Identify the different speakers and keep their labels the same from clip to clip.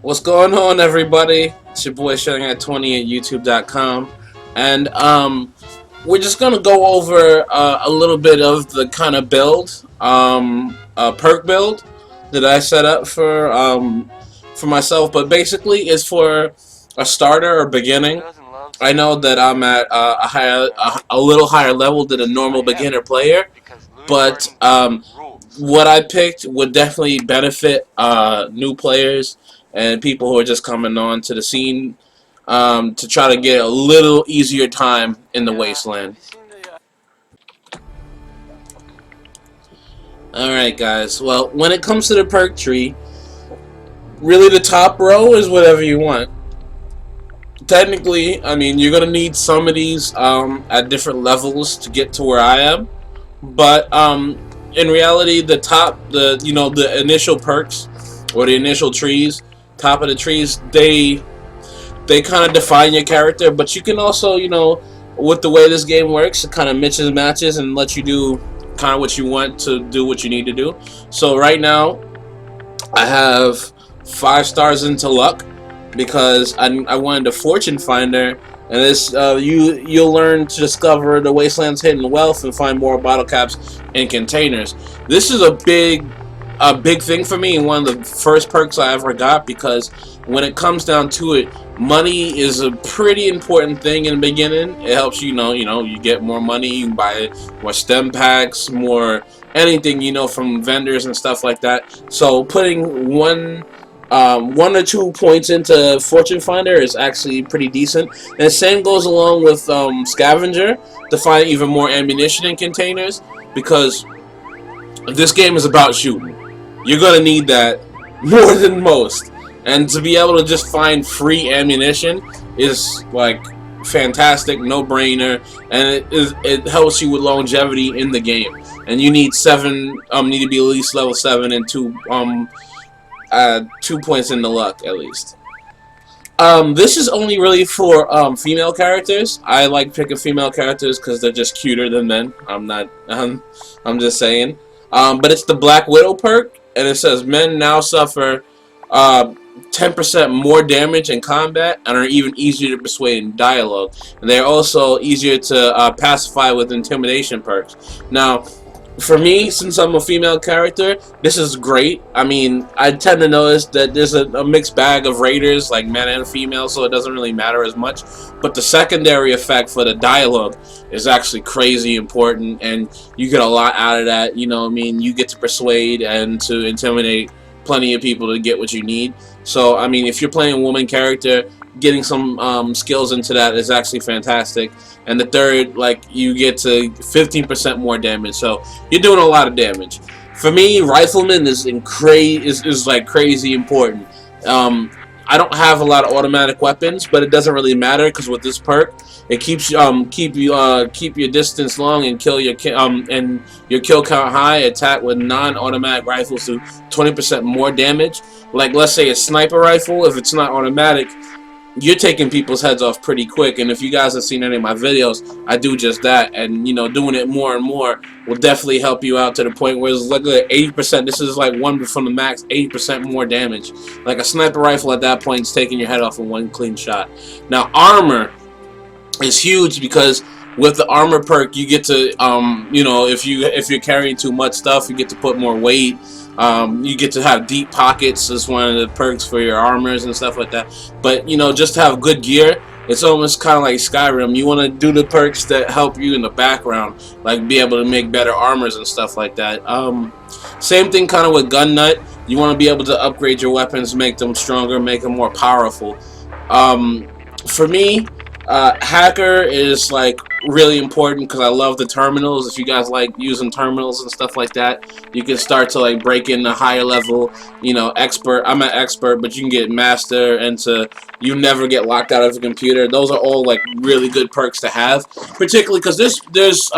Speaker 1: What's going on, everybody? It's your boy Shutting at 20 at YouTube.com, and we're just gonna go over a little bit of the kind of build, perk build that I set up for myself. But basically, it's for a starter or beginning. I know that I'm at a little higher level than a normal beginner player, but what I picked would definitely benefit new players and people who are just coming on to the scene to try to get a little easier time in the wasteland. Alright, guys. Well, when it comes to the perk tree, really the top row is whatever you want. Technically, I mean, you're going to need some of these at different levels to get to where I am. But in reality, the initial perks or the initial trees, top of the trees, they kind of define your character. But you can also, with the way this game works, it kind of mixes matches and lets you do kind of what you want to do, what you need to do. So right now, I have 5 stars into luck because I wanted a fortune finder, and this you'll learn to discover the wasteland's hidden wealth and find more bottle caps and containers. This is a big thing for me and one of the first perks I ever got, because when it comes down to it, money is a pretty important thing in the beginning. It helps you get more money, you can buy more stem packs, more anything from vendors and stuff like that. So putting one or 2 points into Fortune Finder is actually pretty decent. And the same goes along with Scavenger to find even more ammunition in containers, because this game is about shooting. You're gonna need that more than most, and to be able to just find free ammunition is like fantastic, no brainer, and it helps you with longevity in the game. And you need need to be at least level 7 and 2 points in the luck at least. This is only really for female characters. I like picking female characters because they're just cuter than men. I'm just saying. But it's the Black Widow perk, and it says men now suffer 10% more damage in combat and are even easier to persuade in dialogue. And they're also easier to pacify with intimidation perks. Now, for me, since I'm a female character, this is great. I mean, I tend to notice that there's a mixed bag of raiders, like men and female, so it doesn't really matter as much. But the secondary effect for the dialogue is actually crazy important, and you get a lot out of that. You get to persuade and to intimidate plenty of people to get what you need. So, I mean, if you're playing a woman character, getting some skills into that is actually fantastic. And the third, like, you get to 15% more damage, so you're doing a lot of damage. For me, Rifleman is like crazy important. I don't have a lot of automatic weapons, but it doesn't really matter because with this perk, it keeps keep your distance long and your kill count high. Attack with non-automatic rifles do 20% more damage. Like, let's say a sniper rifle, if it's not automatic, you're taking people's heads off pretty quick. And if you guys have seen any of my videos, I do just that. And doing it more and more will definitely help you out to the point where it's like 80%. This is like 1 from the max, 80% more damage. Like a sniper rifle at that point is taking your head off in 1 clean shot. Now, armor is huge because with the armor perk, you get to if you're carrying too much stuff, you get to put more weight. You get to have deep pockets as one of the perks for your armors and stuff like that. But just to have good gear, it's almost kind of like Skyrim. You want to do the perks that help you in the background, like be able to make better armors and stuff like that. Same thing kind of with Gun Nut. You want to be able to upgrade your weapons, make them stronger, make them more powerful. For me, Hacker is like really important because I love the terminals. If you guys like using terminals and stuff like that, you can start to like break in a higher level, expert. I'm an expert, but you can get master and you never get locked out of a computer. Those are all like really good perks to have, particularly because there's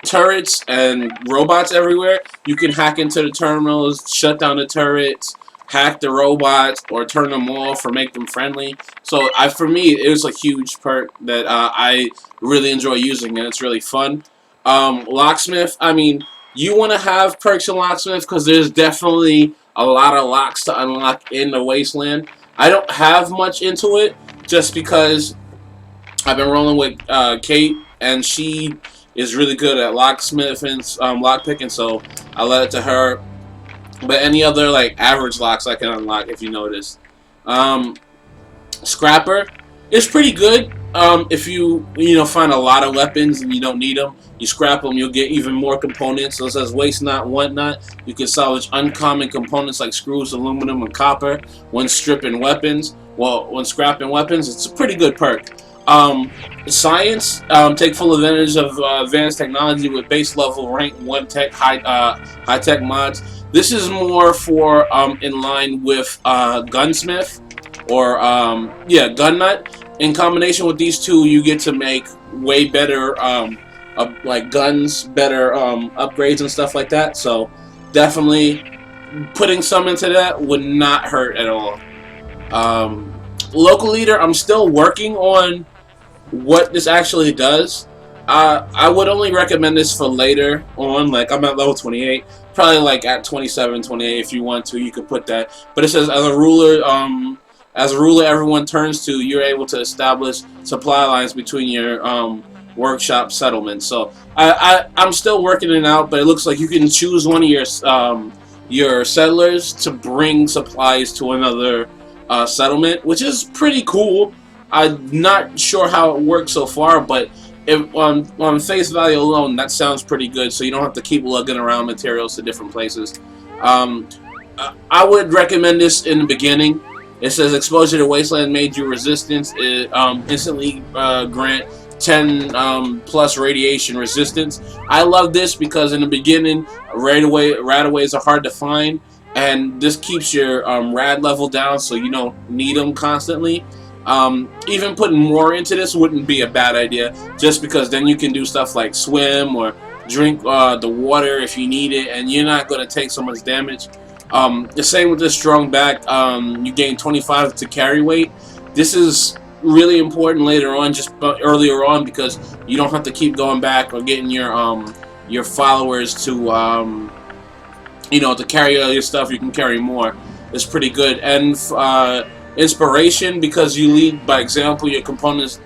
Speaker 1: turrets and robots everywhere. You can hack into the terminals, shut down the turrets, hack the robots, or turn them off or make them friendly. So for me, it was a huge perk that I really enjoy using, and it's really fun. Locksmith, I mean, you want to have perks in Locksmith because there's definitely a lot of locks to unlock in the Wasteland. I don't have much into it just because I've been rolling with Kate, and she is really good at locksmith and lockpicking, so I let it to her. But any other like average locks I can unlock if you notice. Scrapper is pretty good. If you find a lot of weapons and you don't need them, you scrap them, you'll get even more components. So it says waste not, want not. You can salvage uncommon components like screws, aluminum, and copper when stripping weapons. Well, when scrapping weapons, it's a pretty good perk. Science, take full advantage of advanced technology with base level rank 1 tech high tech mods. This is more for in line with gunsmith or gun nut. In combination with these two, you get to make way better like guns, better upgrades and stuff like that. So definitely putting some into that would not hurt at all. Local leader, I'm still working on what this actually does. I would only recommend this for later on. Like, I'm at level 28, probably like at 27, 28. If you want to, you could put that. But it says as a ruler, everyone turns to, you're able to establish supply lines between your workshop settlements. So I'm still working it out, but it looks like you can choose one of your settlers to bring supplies to another settlement, which is pretty cool. I'm not sure how it works so far, but if, on face value alone, that sounds pretty good. So you don't have to keep lugging around materials to different places. I would recommend this in the beginning. It says exposure to Wasteland made you resistance. It instantly grant 10 plus radiation resistance. I love this because in the beginning, radaways are hard to find, and this keeps your rad level down, so you don't need them constantly. Even putting more into this wouldn't be a bad idea, just because then you can do stuff like swim or drink the water if you need it, and you're not going to take so much damage. The same with this strong back. You gain 25 to carry weight. This is really important later on, just earlier on, because you don't have to keep going back or getting your followers to to carry all your stuff. You can carry more. It's pretty good. And inspiration, because you lead by example. Your companions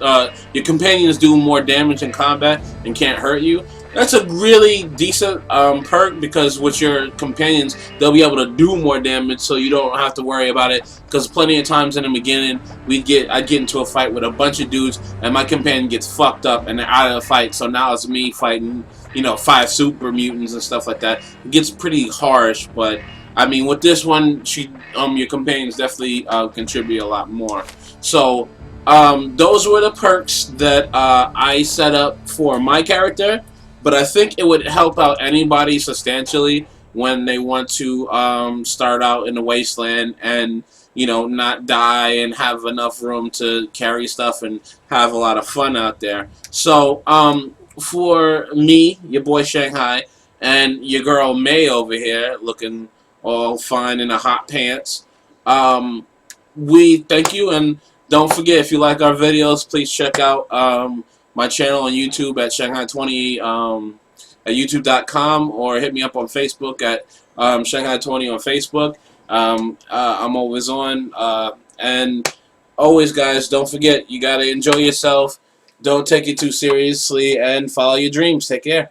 Speaker 1: do more damage in combat and can't hurt you. That's a really decent perk, because with your companions, they'll be able to do more damage, so you don't have to worry about it. Because plenty of times in the beginning, I'd get into a fight with a bunch of dudes, and my companion gets fucked up, and they're out of the fight. So now it's me fighting, 5 super mutants and stuff like that. It gets pretty harsh, but I mean, with this one, your companions definitely contribute a lot more. So those were the perks that I set up for my character. But I think it would help out anybody substantially when they want to start out in the Wasteland and, not die and have enough room to carry stuff and have a lot of fun out there. So, for me, your boy Shanghai, and your girl May over here, looking all fine in the hot pants, we thank you, and don't forget, if you like our videos, please check out my channel on YouTube at Shanghai20 at YouTube.com, or hit me up on Facebook at Shanghai20 on Facebook. I'm always on. And always, guys, don't forget, you got to enjoy yourself. Don't take it too seriously, and follow your dreams. Take care.